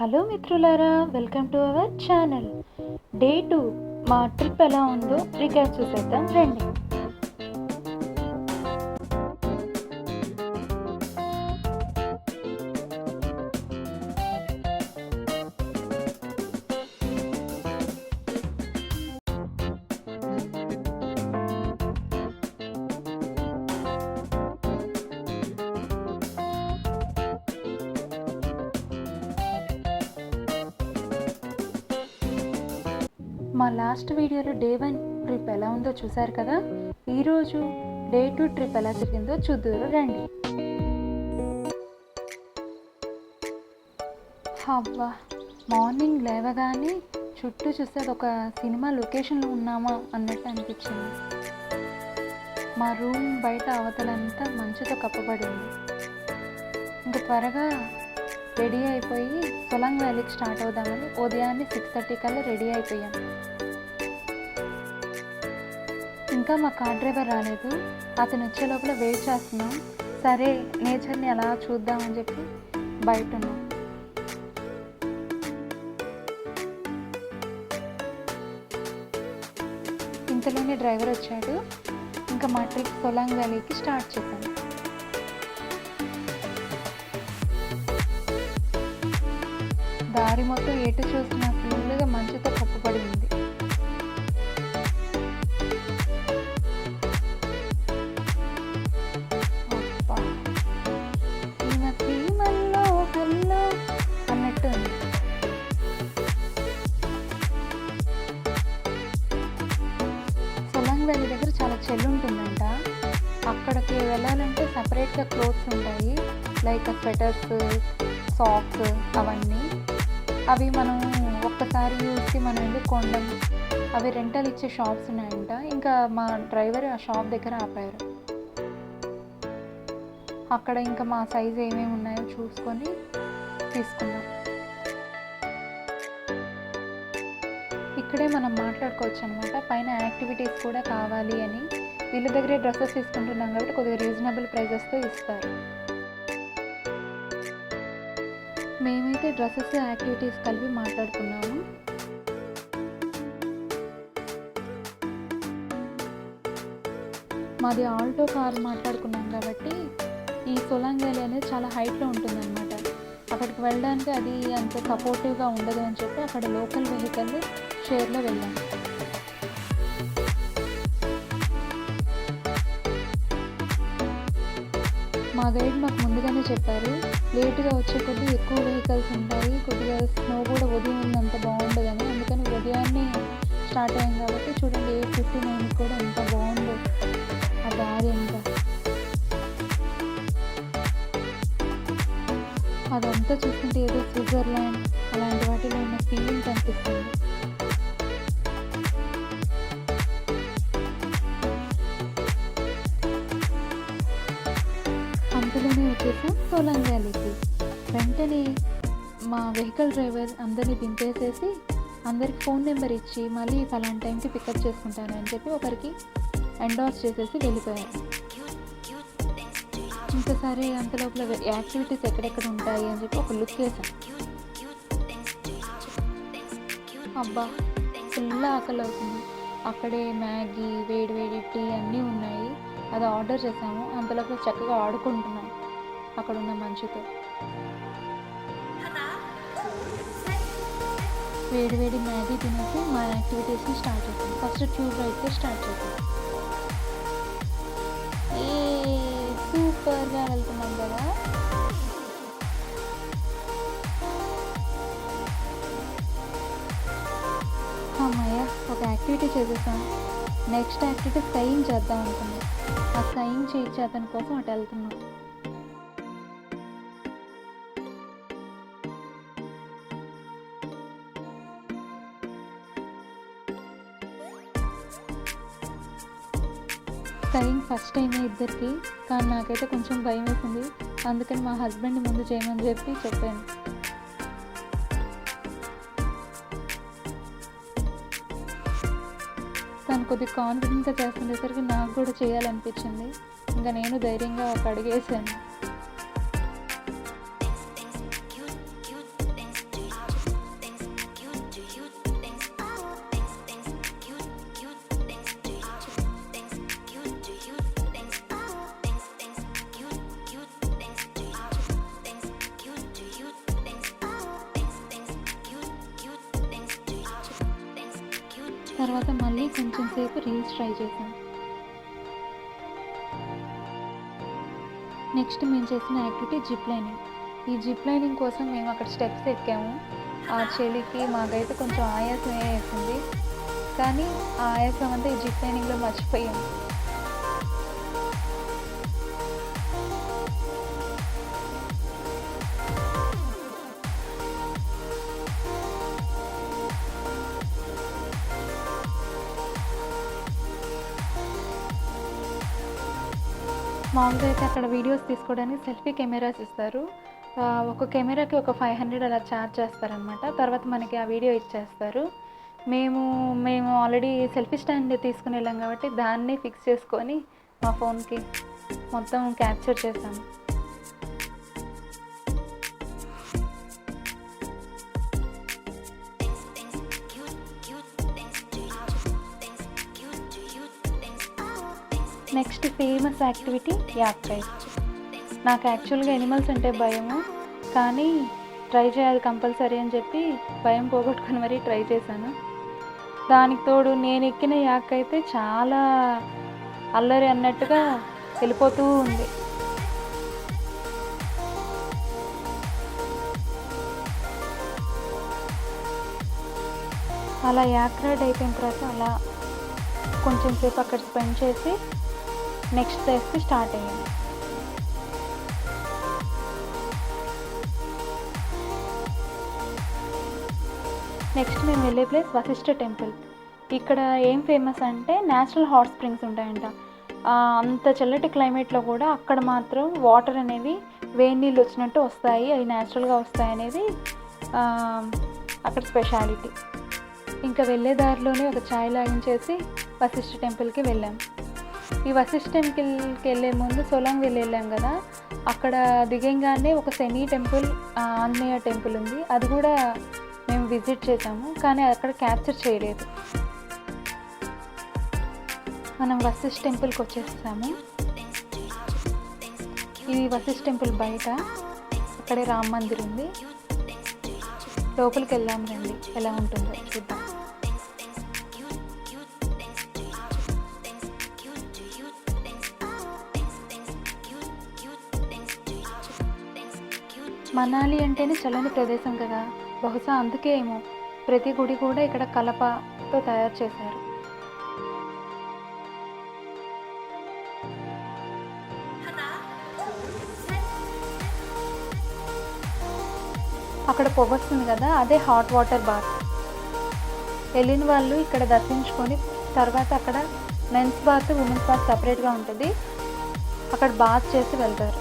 Hello మిత్రులారా, welcome to our channel. Day 2 మా trip ఎలా ఉందో రికాప్ చూసేద్దాం రండి. మా లాస్ట్ వీడియోలో డే 1 ట్రిప్ ఎలా ఉందో చూశారు కదా. ఈరోజు డే 2 ట్రిప్ ఎలా జరిగిందో చూద్దురు రండి. అబ్బా, మార్నింగ్ లేవగానే చుట్టూ చూస్తే ఒక సినిమా లొకేషన్లో ఉన్నామా అన్నట్టు అనిపించింది. మా రూమ్ బయట అవతలంతా మంచుతో కప్పబడింది. ఇంకా త్వరగా రెడీ అయిపోయి సొలాంగ్ వ్యాలీకి స్టార్ట్ అవుదామని ఉదయాన్నే 6:30 కల్లా రెడీ అయిపోయాం. ఇంకా మా కార్ డ్రైవర్ రాలేదు. అతను వచ్చే లోపల వెయిట్ చేస్తున్నాం. సరే నేచర్ని అలా చూద్దామని చెప్పి బయట ఉన్నాం. ఇంతలోనే డ్రైవర్ వచ్చాడు. ఇంకా మా ట్రిప్ సొలాంగ్ వ్యాలీకి స్టార్ట్ చేద్దాం. దారి మొత్తం ఎటు చూసినా ఫుల్గా మంచుతో కప్పబడి ఉంది. అన్నట్టు ఉంది. సొలాంగ్ వ్యాలీ దగ్గర చాలా చలి ఉంటుందంట. అక్కడికి వెళ్ళాలంటే సపరేట్గా క్లోత్స్ ఉంటాయి, లైక్ స్వెటర్స్, సాక్స్, అవన్నీ. అవి మనం ఒక్కసారి యూస్కి మనం ఎందుకు కొండం, అవి రెంటల్ ఇచ్చే షాప్స్ ఉన్నాయంట. ఇంకా మా డ్రైవర్ ఆ షాప్ దగ్గర ఆపారు. అక్కడ ఇంకా మా సైజు ఏమేమి ఉన్నాయో చూసుకొని తీసుకున్నాం. ఇక్కడే మనం మాట్లాడుకోవచ్చు అనమాట. పైన యాక్టివిటీస్ కూడా కావాలి అని వీళ్ళ దగ్గరే డ్రెస్సెస్ తీసుకుంటున్నాం కాబట్టి కొద్దిగా రీజనబుల్ ప్రైజెస్తో ఇస్తారు. మేమైతే డ్రెస్సెస్ యాక్టివిటీస్ కలిపి మాట్లాడుకున్నాము. మాది ఆల్టో కార్ మాట్లాడుకున్నాం కాబట్టి ఈ సొలాంగ్ వ్యాలీ అనేది చాలా హైట్లో ఉంటుందన్నమాట. అక్కడికి వెళ్ళడానికి అది అంత సపోర్టివ్గా ఉండదు అని చెప్పి అక్కడ లోకల్ వెహికల్ షేర్లో వెళ్ళాం. మా గైడ్ మాకు ముందుగానే చెప్పారు, లేటుగా వచ్చే కొద్దీ ఎక్కువ వెహికల్స్ ఉంటాయి, కొద్దిగా స్నో కూడా ఉదయం అంత బాగుండదని. అందుకని ఉదయాన్నే స్టార్ట్ అయ్యాం కాబట్టి చూడండి 8:59 కూడా ఎంత బాగుందో ఆ దారి. ఇంకా అదంతా చూస్తుంటే ఏదో స్విట్జర్లాండ్ అలాంటి వాటిలో ఉన్న ఫీలింగ్ కనిపిస్తుంది. అందులోనే వచ్చేసాం సొలాంగ్ వ్యాలీకి. వెంటనే మా వెహికల్ డ్రైవర్ అందరినీ దింపేసేసి అందరికి ఫోన్ నెంబర్ ఇచ్చి మళ్ళీ ఫలానా టైంకి పికప్ చేసుకుంటాను అని చెప్పి ఒకరికి ఎండార్స్ చేసేసి వెళ్ళిపోయాను. ఇంకా సరే అంతలోపల యాక్టివిటీస్ ఎక్కడెక్కడ ఉంటాయి అని చెప్పి ఒక లుక్ వేసాం. అబ్బా, ఫుల్ ఆకలి అవుతుంది. అక్కడే మ్యాగీ, వేడి వేడి టీ అన్నీ ఉన్నాయి. అది ఆర్డర్ చేసాము. అంతలోపు చక్కగా ఆడుకుంటున్నాం అక్కడ ఉన్న మంచుతో. వేడి వేడి మ్యాగీ తినేసి మా యాక్టివిటీస్ని స్టార్ట్ చేసాం. ఫస్ట్ ట్యూబ్ రైడ్తో స్టార్ట్ చేసాం. సూపర్గా వెళ్తున్నాం కదా. అమ్మయ్య, ఒక యాక్టివిటీ చేసేసాం. నెక్స్ట్ యాక్టివిటీ స్కైయింగ్ చేద్దాం అనుకున్నాం. ఆ స్కైయింగ్ చేయించే అతని కోసం అటు వెళ్తున్నాం. స్కైయింగ్ ఫస్ట్ టైమే ఇద్దరికి, కానీ నాకైతే కొంచెం భయం వేసింది. అందుకని మా హస్బెండ్ ముందు చేయమని చెప్పాను. తను కొద్దిగా కాన్ఫిడెంట్గా చేస్తుండేసరికి నాకు కూడా చేయాలనిపించింది. ఇంకా నేను ధైర్యంగా ఒక అడుగు వేసాను. తర్వాత మళ్ళీ కొంచెం సేపు రీల్స్ ట్రై చేశాను. నెక్స్ట్ మేము చేసిన యాక్టివిటీ జిప్ లైనింగ్. ఈ జిప్ లైనింగ్ కోసం మేము అక్కడ స్టెప్స్ ఎక్కాము. ఆ చలికి మాకైతే కొంచెం ఆయాసమే వేసింది, కానీ ఆ ఆయాసం అంతా ఈ జిప్ లైనింగ్లో మర్చిపోయాము. మామూలుగా అయితే అక్కడ వీడియోస్ తీసుకోవడానికి సెల్ఫీ కెమెరాస్ ఇస్తారు. ఒక కెమెరాకి ఒక 500 అలా ఛార్జ్ చేస్తారనమాట. తర్వాత మనకి ఆ వీడియో ఇచ్చేస్తారు. మేము ఆల్రెడీ సెల్ఫీ స్టాండ్ తీసుకుని వెళ్ళాం కాబట్టి దాన్ని ఫిక్స్ చేసుకొని మా ఫోన్కి మొత్తం క్యాప్చర్ చేశాము. నెక్స్ట్ ఫేమస్ యాక్టివిటీ యాక్ రైడ్. నాకు యాక్చువల్గా ఎనిమల్స్ అంటే భయము, కానీ ట్రై చేయాలి కంపల్సరీ అని చెప్పి భయం పోగొట్టుకుని మరీ ట్రై చేశాను. దానికి తోడు నేను ఎక్కిన యాక్ అయితే చాలా అల్లరి అన్నట్టుగా వెళ్ళిపోతూ ఉంది. అలా యాక్ రైడ్ అయిపోయిన తర్వాత అలా కొంచెం సేపు అక్కడ స్పెండ్ చేసి నెక్స్ట్ ప్లేస్కి స్టార్ట్ అయ్యాను. నెక్స్ట్ మేము వెళ్ళే ప్లేస్ వశిష్ఠ టెంపుల్. ఇక్కడ ఏం ఫేమస్ అంటే న్యాచురల్ హాట్ స్ప్రింగ్స్ ఉంటాయంట. అంత చల్లటి క్లైమేట్లో కూడా అక్కడ మాత్రం వాటర్ అనేవి వేడి నీళ్ళు వచ్చినట్టు వస్తాయి, అవి న్యాచురల్గా వస్తాయి అనేది అక్కడ స్పెషాలిటీ. ఇంకా వెళ్ళే దారిలోనే ఒక ఛాయ్ లాగించేసి వశిష్ఠ టెంపుల్కి వెళ్ళాం. ఈ వశిష్ఠ టెంపుల్కి వెళ్ళే ముందు సోలాంగ్ వెళ్ళాం కదా, అక్కడ దిగంగానే ఒక సెమీ టెంపుల్ ఆంజనేయ టెంపుల్ ఉంది. అది కూడా మేము విజిట్ చేసాము, కానీ అక్కడ క్యాప్చర్ చేయలేదు. మనం వశిష్ఠ టెంపుల్కి వచ్చేసాము. ఇది వశిష్ఠ టెంపుల్ బయట, అక్కడే రామ మందిర్ ఉంది. లోపలికి వెళ్దాం రండి, ఎలా ఉంటుందో చూద్దాం. మనాలి అంటేనే చల్లని ప్రదేశం కదా, బహుశా అందుకే ఏమో ప్రతి గుడి కూడా ఇక్కడ కలపతో తయారు చేశారు. అక్కడ పొగ వస్తుంది కదా, అదే హాట్ వాటర్ బాత్. వెళ్ళిన వాళ్ళు ఇక్కడ దర్శించుకొని తర్వాత అక్కడ మెన్స్ బాత్, ఉమెన్స్ బాత్ సపరేట్గా ఉంటుంది, అక్కడ బాత్ చేసి వెళ్తారు.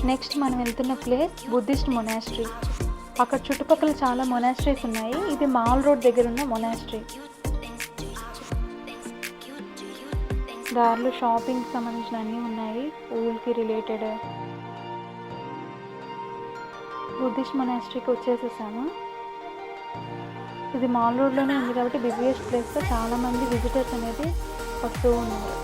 నెక్స్ట్ మనం వెళ్తున్న ప్లేస్ బుద్ధిస్ట్ మొనాస్ట్రీ. అక్కడ చుట్టుపక్కల చాలా మొనాస్ట్రీస్ ఉన్నాయి. ఇది మాల్ రోడ్ దగ్గర ఉన్న మొనాస్ట్రీ. దారిలో షాపింగ్కి సంబంధించిన అన్నీ ఉన్నాయి, ఊళ్ళకి రిలేటెడ్. బుద్ధిస్ట్ మొనాస్ట్రీకి వచ్చేసేసాము. ఇది మాల్ రోడ్లోనే ఉంది కాబట్టి బిజియెస్ట్ ప్లేస్లో చాలామంది విజిటర్స్ అనేది వస్తూ ఉన్నారు.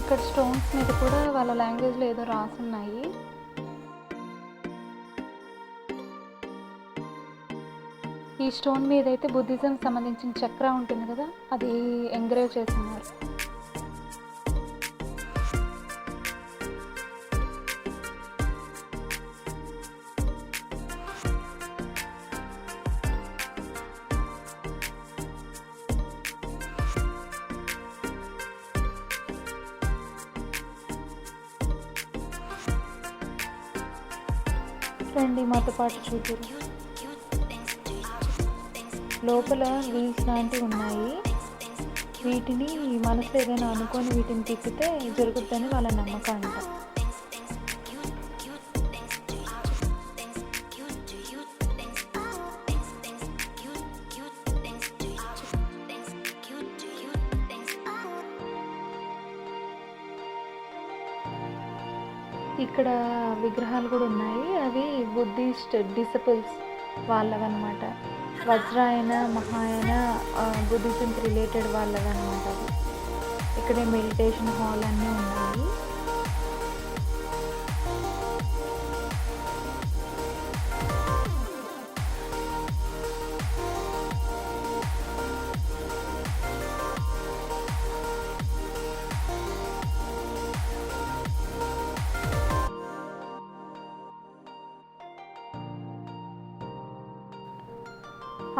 ఇక్కడ స్టోన్స్ మీద కూడా వాళ్ళ లాంగ్వేజ్లో ఏదో రాసున్నాయి. ఈ స్టోన్ మీద అయితే బుద్ధిజం సంబంధించిన చక్ర ఉంటుంది కదా, అది ఎంగ్రేవ్ చేస్తున్నారు. రండి మాతో పాటు చూద్దాం. లోపల వీల్స్ లాంటివి ఉన్నాయి. వీటిని మనసులో ఏదైనా అనుకొని వీటిని తిప్పితే జరుగుద్దని వాళ్ళ నమ్మకం అంట. ఇక్కడ విగ్రహాలు కూడా ఉన్నాయి. అవి బుద్ధిస్ట్ డిసిపుల్స్ వాళ్ళవన్నమాట. వజ్రాయన మహాయన బుద్ధిజంకి రిలేటెడ్ వాళ్ళవన్నమాట. అది ఇక్కడే మెడిటేషన్ హాల్ అన్నీ ఉన్నాయి.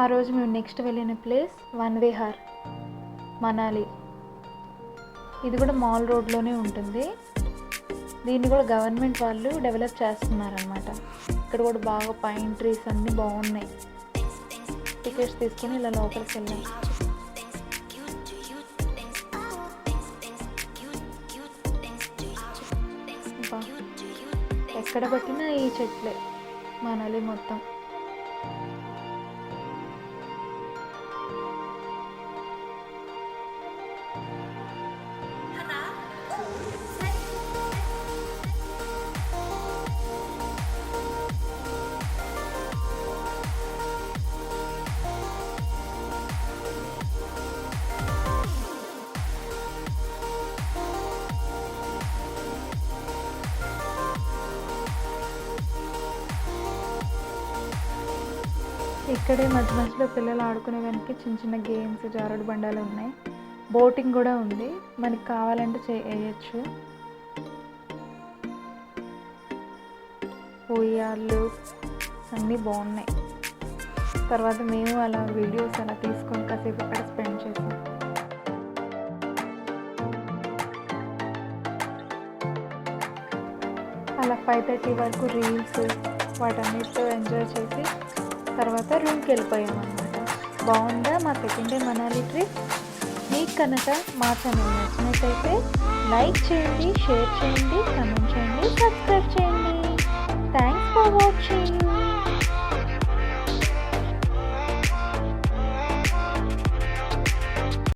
ఆ రోజు మేము నెక్స్ట్ వెళ్ళిన ప్లేస్ వన్ విహార్ మనాలి. ఇది కూడా మాల్ రోడ్లోనే ఉంటుంది. దీన్ని కూడా గవర్నమెంట్ వాళ్ళు డెవలప్ చేస్తున్నారనమాట. ఇక్కడ కూడా బాగా పైన్ ట్రీస్ అన్నీ బాగున్నాయి. టికెట్స్ తీసుకొని ఇలా లోపలికి వెళ్ళాం. ఎక్కడ పట్టినా ఈ చెట్లే మనాలి మొత్తం. ఇక్కడే మధ్య మధ్యలో పిల్లలు ఆడుకునేదానికి చిన్న చిన్న గేమ్స్, జారుడు బండాలు ఉన్నాయి. బోటింగ్ కూడా ఉంది. మనకి కావాలంటే చేయొచ్చు. ఉయ్యాళ్ళు అన్నీ బాగున్నాయి. తర్వాత మేము అలా వీడియోస్ అలా తీసుకొని కాసేపు అక్కడ స్పెండ్ చేసాం. అలా 5:30 వరకు రీల్స్ వాటన్నిటితో ఎంజాయ్ చేసి తర్వాత రూమ్కి వెళ్ళిపోయాం అన్నమాట. బాగుందా మా సెకండ్ డే మనాలి ట్రిప్? మీకు కనుక మా ఛానల్ నచ్చినట్టయితే లైక్ చేయండి, షేర్ చేయండి, కామెంట్ చేయండి, సబ్స్క్రైబ్ చేయండి. Thanks for watching.